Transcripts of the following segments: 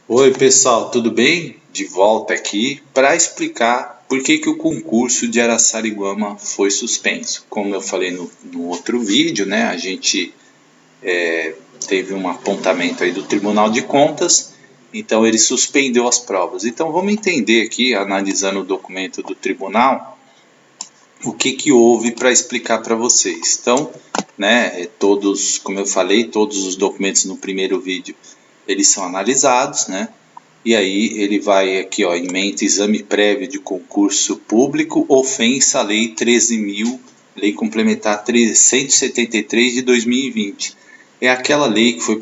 Oi, pessoal, tudo bem? De volta aqui para explicar por que o concurso de Araçariguama foi suspenso. Como eu falei no outro vídeo, né, a gente teve um apontamento aí do Tribunal de Contas, então ele suspendeu as provas. Então vamos entender aqui, analisando o documento do tribunal, o que houve para explicar para vocês. Então, né, todos, como eu falei, todos os documentos no primeiro vídeo, eles são analisados, né? E aí ele vai aqui, ó, ementa exame prévio de concurso público, ofensa à Lei 13.000, Lei Complementar 173 de 2020. É aquela lei que foi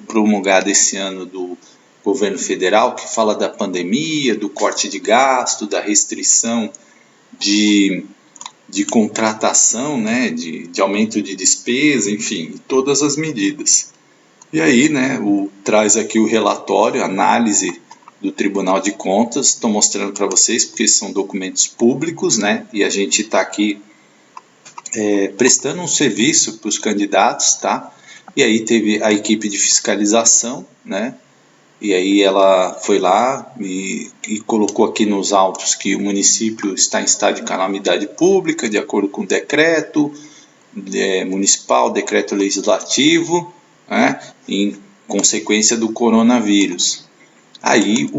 promulgada esse ano do governo federal, que fala da pandemia, do corte de gasto, da restrição de, de contratação, né, de aumento de despesa, enfim, todas as medidas. E aí, né, traz aqui o relatório, análise do Tribunal de Contas. Estou mostrando para vocês porque são documentos públicos, né? E a gente está aqui prestando um serviço para os candidatos, tá? E aí teve a equipe de fiscalização, né? E aí ela foi lá e colocou aqui nos autos que o município está em estado de calamidade pública, de acordo com o decreto municipal, decreto legislativo, né, em consequência do coronavírus. Aí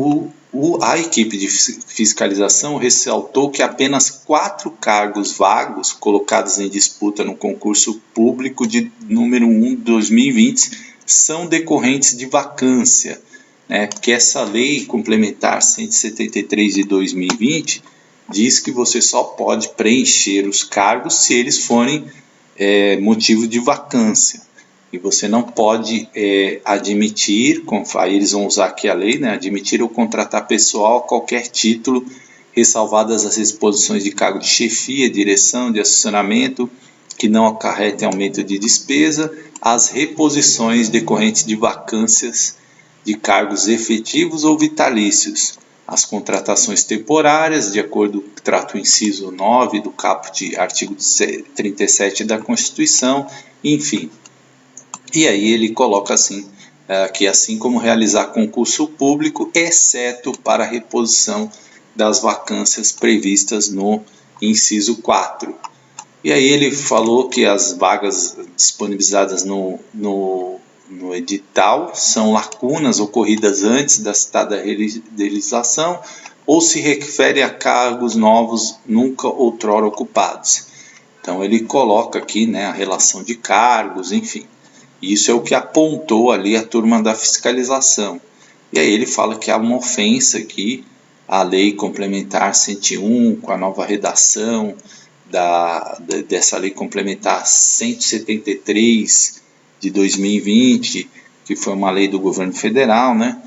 a equipe de fiscalização ressaltou que apenas 4 cargos vagos colocados em disputa no concurso público de número 1 de 2020 são decorrentes de vacância, né? Porque essa lei complementar 173 de 2020 diz que você só pode preencher os cargos se eles forem motivo de vacância. E você não pode admitir, aí eles vão usar aqui a lei, né, admitir ou contratar pessoal a qualquer título, ressalvadas as exposições de cargo de chefia, direção, de assessoramento, que não acarretem aumento de despesa, as reposições decorrentes de vacâncias de cargos efetivos ou vitalícios, as contratações temporárias, de acordo com o trato inciso 9 do caput artigo 37 da Constituição, enfim. E aí ele coloca assim, que assim como realizar concurso público, exceto para a reposição das vacâncias previstas no inciso 4. E aí ele falou que as vagas disponibilizadas no edital são lacunas ocorridas antes da citada legislação ou se refere a cargos novos nunca outrora ocupados. Então ele coloca aqui, né, a relação de cargos, enfim. Isso é o que apontou ali a turma da fiscalização. E aí ele fala que há uma ofensa aqui à Lei Complementar 101, com a nova redação dessa Lei Complementar 173 de 2020, que foi uma lei do governo federal, né,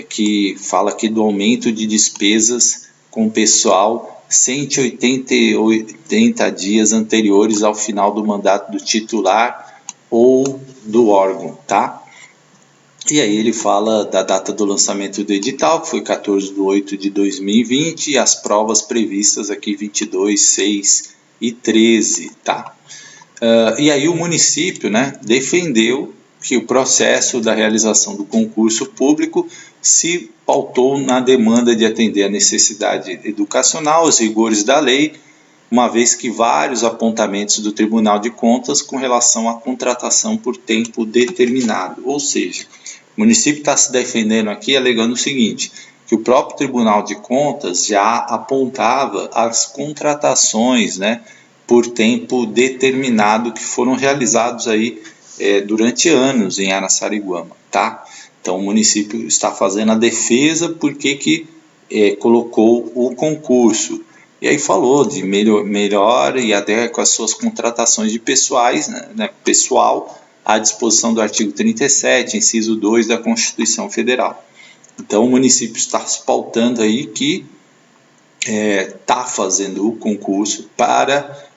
que fala aqui do aumento de despesas com pessoal 180 dias anteriores ao final do mandato do titular ou do órgão, tá? E aí ele fala da data do lançamento do edital, que foi 14 de 8 de 2020, e as provas previstas aqui 22, 6 e 13, tá? E aí o município, né, defendeu que o processo da realização do concurso público se pautou na demanda de atender a necessidade educacional, os rigores da lei, uma vez que vários apontamentos do Tribunal de Contas com relação à contratação por tempo determinado. Ou seja, o município está se defendendo aqui alegando o seguinte, que o próprio Tribunal de Contas já apontava as contratações, né, por tempo determinado que foram realizados aí durante anos em Araçariguama, tá? Então o município está fazendo a defesa porque colocou o concurso. E aí falou de melhor e até com as suas contratações de pessoal à disposição do artigo 37, inciso 2 da Constituição Federal. Então o município está se pautando aí que está fazendo o concurso para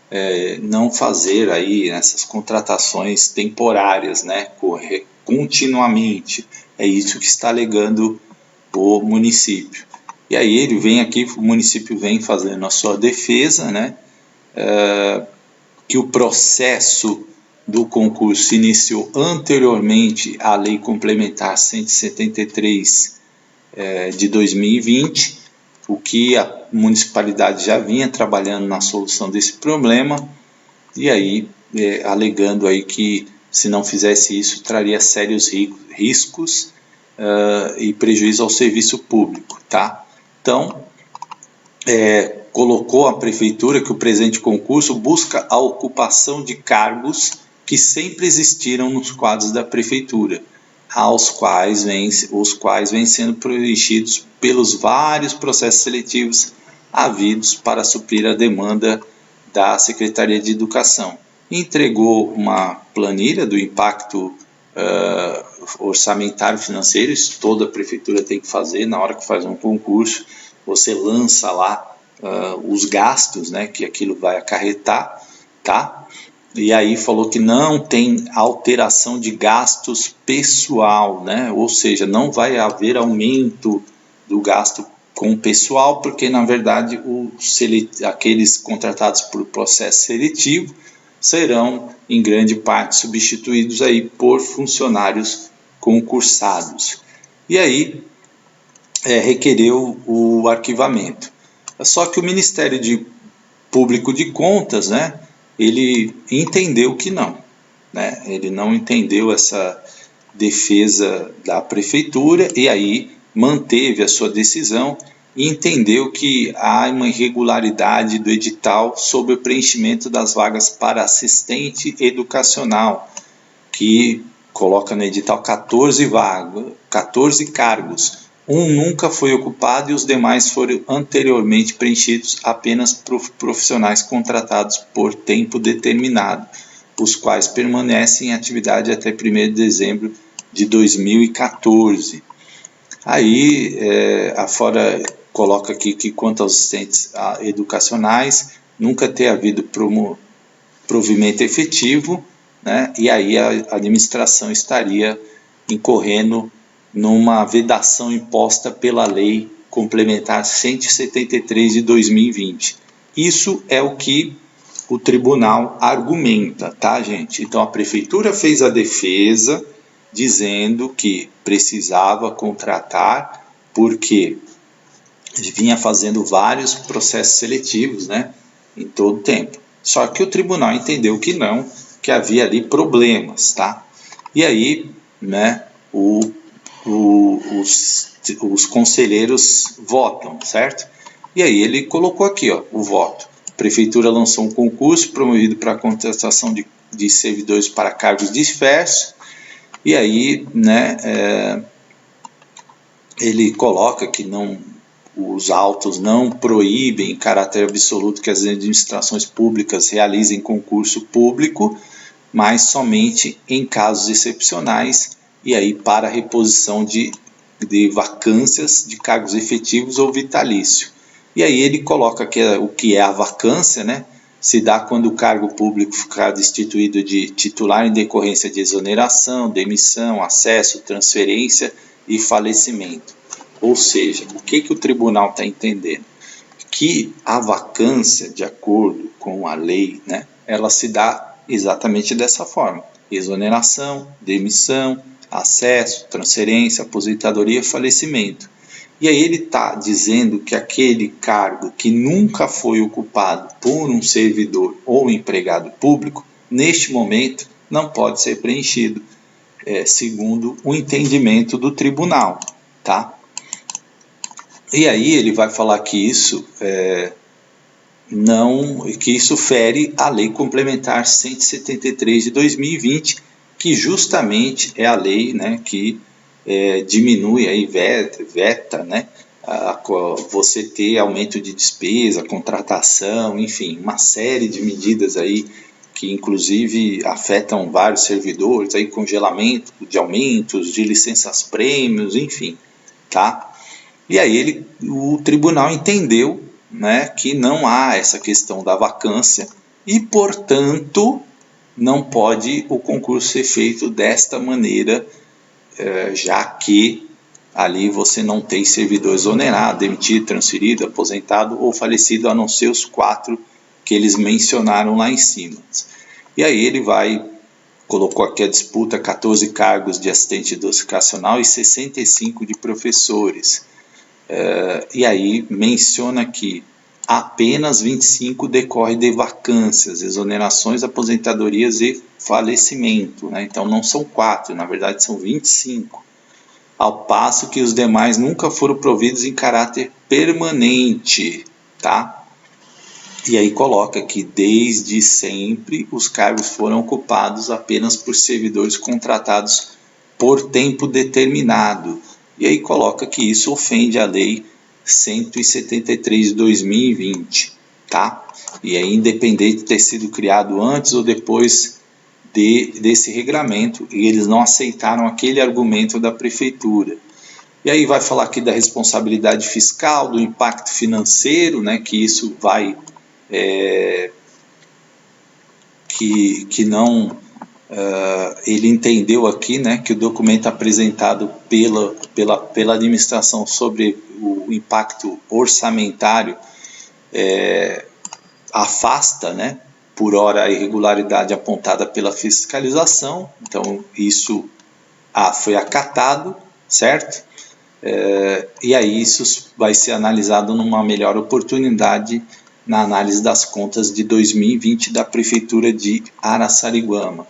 não fazer aí essas contratações temporárias, né, continuamente. É isso que está alegando o município. E aí ele vem aqui, o município vem fazendo a sua defesa, né, que o processo do concurso se iniciou anteriormente à Lei Complementar 173 de 2020, o que a municipalidade já vinha trabalhando na solução desse problema, e aí alegando aí que se não fizesse isso traria sérios riscos e prejuízo ao serviço público, tá? Então, colocou a prefeitura que o presente concurso busca a ocupação de cargos que sempre existiram nos quadros da prefeitura, os quais vêm sendo preenchidos pelos vários processos seletivos havidos para suprir a demanda da Secretaria de Educação. Entregou uma planilha do impacto orçamentário financeiro, isso toda a prefeitura tem que fazer na hora que faz um concurso. Você lança lá os gastos, né, que aquilo vai acarretar, tá? E aí falou que não tem alteração de gastos pessoal, né? Ou seja, não vai haver aumento do gasto com o pessoal, porque na verdade aqueles contratados por processo seletivo serão em grande parte substituídos aí por funcionários concursados. E aí requereu o arquivamento. Só que o Ministério Público de Contas, né, ele entendeu que não, né? Ele não entendeu essa defesa da prefeitura e aí manteve a sua decisão e entendeu que há uma irregularidade do edital sobre o preenchimento das vagas para assistente educacional, que coloca no edital 14 cargos. Um nunca foi ocupado e os demais foram anteriormente preenchidos apenas por profissionais contratados por tempo determinado, os quais permanecem em atividade até 1º de dezembro de 2014. Aí, afora coloca aqui que quanto aos assistentes educacionais, nunca ter havido provimento efetivo, né? E aí a administração estaria incorrendo numa vedação imposta pela Lei Complementar 173 de 2020. Isso é o que o tribunal argumenta, tá, gente? Então a prefeitura fez a defesa dizendo que precisava contratar porque vinha fazendo vários processos seletivos, né, em todo o tempo. Só que o tribunal entendeu que não, que havia ali problemas, tá? E aí, né, os conselheiros votam, certo? E aí ele colocou aqui, ó, o voto. A prefeitura lançou um concurso promovido para a contratação de servidores para cargos diversos. E aí, né, ele coloca que os autos não proíbem em caráter absoluto que as administrações públicas realizem concurso público, mas somente em casos excepcionais e aí para a reposição de vacâncias de cargos efetivos ou vitalício. E aí ele coloca que o que é a vacância, né, se dá quando o cargo público ficar destituído de titular em decorrência de exoneração, demissão, acesso, transferência e falecimento. Ou seja, o que o tribunal está entendendo? Que a vacância, de acordo com a lei, né, ela se dá exatamente dessa forma: exoneração, demissão, acesso, transferência, aposentadoria e falecimento. E aí ele está dizendo que aquele cargo que nunca foi ocupado por um servidor ou empregado público, neste momento, não pode ser preenchido, segundo o entendimento do tribunal, tá? E aí ele vai falar que isso que isso fere a Lei Complementar 173 de 2020, que justamente é a lei, né, que diminui, aí veta, né, você ter aumento de despesa, contratação, enfim, uma série de medidas aí que inclusive afetam vários servidores, aí congelamento de aumentos, de licenças prêmios, enfim, tá? E aí o tribunal entendeu, né, que não há essa questão da vacância e, portanto, não pode o concurso ser feito desta maneira, já que ali você não tem servidor exonerado, demitido, transferido, aposentado ou falecido, a não ser os 4 que eles mencionaram lá em cima. E aí ele vai colocou aqui a disputa, 14 cargos de assistente educacional e 65 de professores. E aí menciona que apenas 25 decorre de vacâncias, exonerações, aposentadorias e falecimento, né? Então não são 4, na verdade são 25. Ao passo que os demais nunca foram providos em caráter permanente, tá? E aí coloca que desde sempre os cargos foram ocupados apenas por servidores contratados por tempo determinado. E aí coloca que isso ofende a Lei 173 de 2020, tá? E aí, independente de ter sido criado antes ou depois desse regramento, e eles não aceitaram aquele argumento da prefeitura. E aí vai falar aqui da responsabilidade fiscal, do impacto financeiro, né, que isso vai que não ele entendeu aqui, né, que o documento apresentado pela administração sobre o impacto orçamentário afasta, né, por hora a irregularidade apontada pela fiscalização. Então isso foi acatado, certo? E aí isso vai ser analisado numa melhor oportunidade na análise das contas de 2020 da Prefeitura de Araçariguama.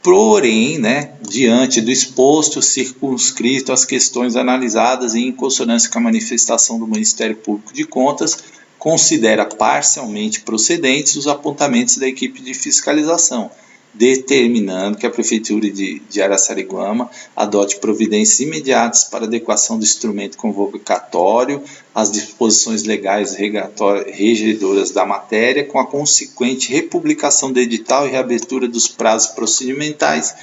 Porém, né, diante do exposto, circunscrito às questões analisadas e em consonância com a manifestação do Ministério Público de Contas, considera parcialmente procedentes os apontamentos da equipe de fiscalização, determinando que a Prefeitura de Araçariguama adote providências imediatas para adequação do instrumento convocatório às disposições legais regedoras da matéria, com a consequente republicação do edital e reabertura dos prazos procedimentais,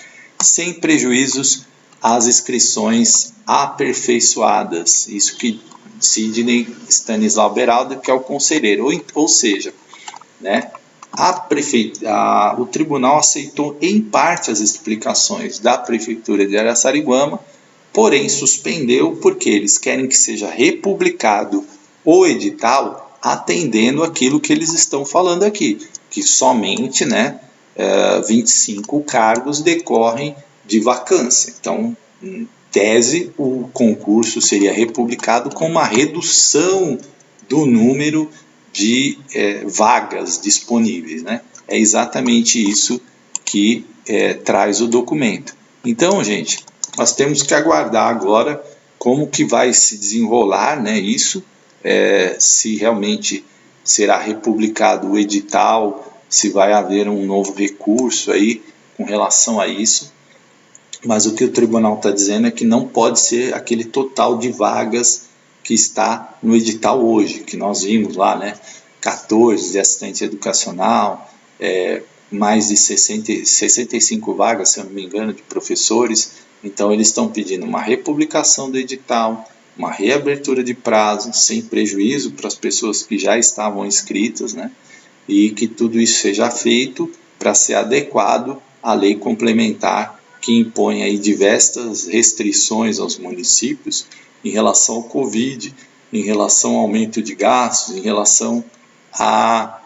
sem prejuízos às inscrições aperfeiçoadas. Isso que Sidney Stanislau Beraldo, que é o conselheiro, ou seja, né, o tribunal aceitou em parte as explicações da Prefeitura de Araçariguama, porém suspendeu porque eles querem que seja republicado o edital atendendo aquilo que eles estão falando aqui, que somente, né, 25 cargos decorrem de vacância. Então, em tese, o concurso seria republicado com uma redução do número de vagas disponíveis, né? É exatamente isso que traz o documento. Então, gente, nós temos que aguardar agora como que vai se desenrolar, né, isso, se realmente será republicado o edital, se vai haver um novo recurso aí com relação a isso. Mas o que o tribunal está dizendo é que não pode ser aquele total de vagas que está no edital hoje, que nós vimos lá, né? 14 de assistente educacional, mais de 65 vagas, se eu não me engano, de professores. Então eles estão pedindo uma republicação do edital, uma reabertura de prazo, sem prejuízo para as pessoas que já estavam inscritas, né? E que tudo isso seja feito para ser adequado à lei complementar que impõe aí diversas restrições aos municípios em relação ao Covid, em relação ao aumento de gastos, em relação à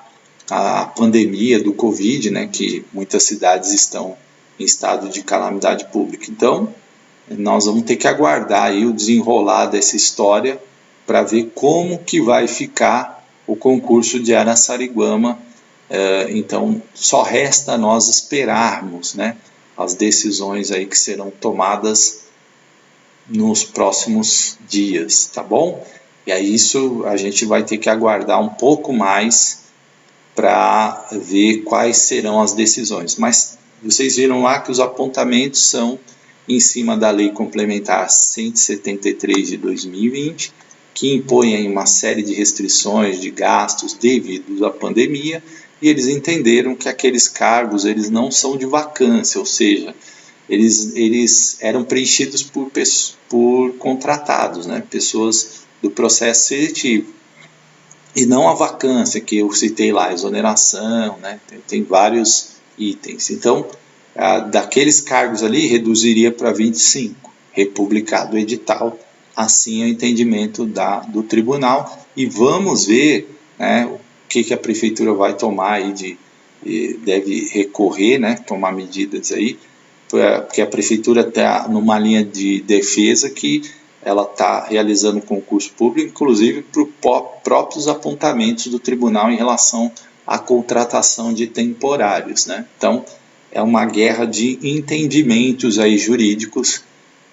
pandemia do Covid, né, que muitas cidades estão em estado de calamidade pública. Então, nós vamos ter que aguardar aí o desenrolar dessa história para ver como que vai ficar o concurso de Araçariguama. Então, só resta nós esperarmos, né, as decisões aí que serão tomadas nos próximos dias, tá bom? E aí isso a gente vai ter que aguardar um pouco mais para ver quais serão as decisões. Mas vocês viram lá que os apontamentos são em cima da Lei Complementar 173 de 2020, que impõe aí uma série de restrições de gastos devido à pandemia, e eles entenderam que aqueles cargos eles não são de vacância, ou seja, eles eram preenchidos por contratados, né, pessoas do processo seletivo, e não a vacância que eu citei lá, exoneração, né, tem vários itens. Então, daqueles cargos ali, reduziria para 25, republicado o edital, assim é o entendimento do tribunal, e vamos ver, né, o que a prefeitura vai tomar aí de deve recorrer, né, tomar medidas aí, porque a prefeitura está numa linha de defesa que ela está realizando concurso público, inclusive para próprios apontamentos do tribunal em relação à contratação de temporários, né? Então, é uma guerra de entendimentos aí jurídicos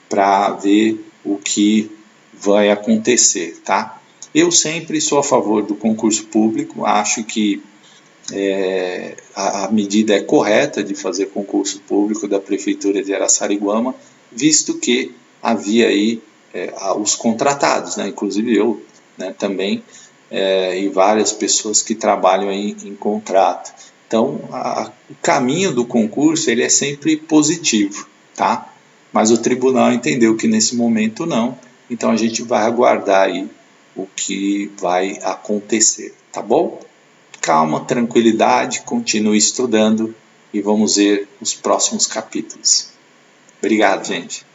para ver o que vai acontecer, tá? Eu sempre sou a favor do concurso público, acho que a medida é correta de fazer concurso público da Prefeitura de Araçariguama, visto que havia aí os contratados, né? Inclusive eu, né, também, e várias pessoas que trabalham aí em contrato. Então, o caminho do concurso ele é sempre positivo, tá? Mas o tribunal entendeu que nesse momento não, então a gente vai aguardar aí o que vai acontecer, tá bom? Calma, tranquilidade, continue estudando e vamos ver os próximos capítulos. Obrigado, gente.